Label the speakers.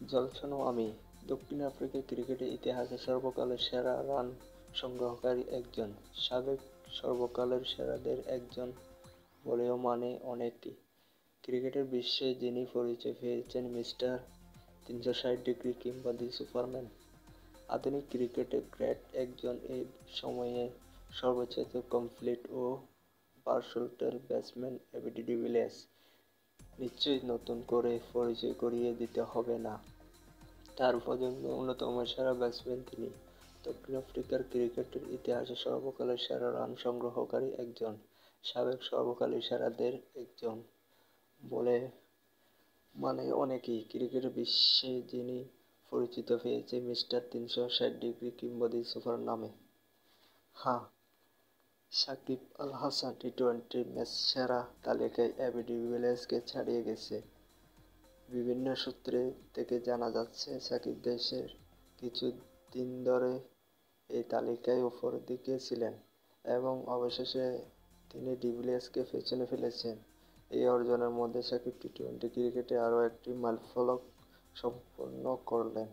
Speaker 1: জলসনও আমি দক্ষিণ আফ্রিকা ক্রিকেটের ইতিহাসে সর্বকালের সেরা রান সংগ্রহকারী একজন, সাবেক সর্বকালের সেরাদের একজন বলেও মানে অনেকেই। ক্রিকেটের বিশ্বে যিনি পরিচয় পেয়েছেন মিস্টার 360 ডিগ্রি কিংবদন্তি সুপারম্যান, আধুনিক ক্রিকেটের গ্রেট একজন, এই সময়ে সর্বশ্রেষ্ঠ কমপ্লিট ও ভার্সেটাইল ব্যাটসম্যান এবিডি ডিভিলিয়ার্স নিশ্চয়ই নতুন করে পরিচয় করিয়ে দিতে হবে না। তার প্রজন্মের অন্যতম সেরা ব্যাটসম্যান তিনি। দক্ষিণ আফ্রিকার ক্রিকেটের ইতিহাসে সর্বকালের সেরা রান সংগ্রহকারী একজন, সাবেক সর্বকালের সেরাদের একজন বলে মানে অনেকেই। ক্রিকেট বিশ্বে যিনি পরিচিত পেয়েছে মিস্টার 360 ডিগ্রি কিংবদন্তি সুপার নামে। হ্যাঁ, সাকিব আল হাসান টি-টোয়েন্টি ম্যাচ সেরা তালিকায় এবি ডিভিলিয়ার্সকে ছাড়িয়ে গেছে। বিভিন্ন সূত্র থেকে জানা যাচ্ছে, সাকিব দেশের কিছু দিন ধরে এই তালিকায় উপরের দিকে ছিলেন এবং অবশেষে তিনি ডিভিলিয়ার্সকে পেছনে ফেলেছেন। এই অর্জনের মধ্যে সাকিব টি-টোয়েন্টি ক্রিকেটে আরও একটি মাইলফলক সম্পন্ন করলেন।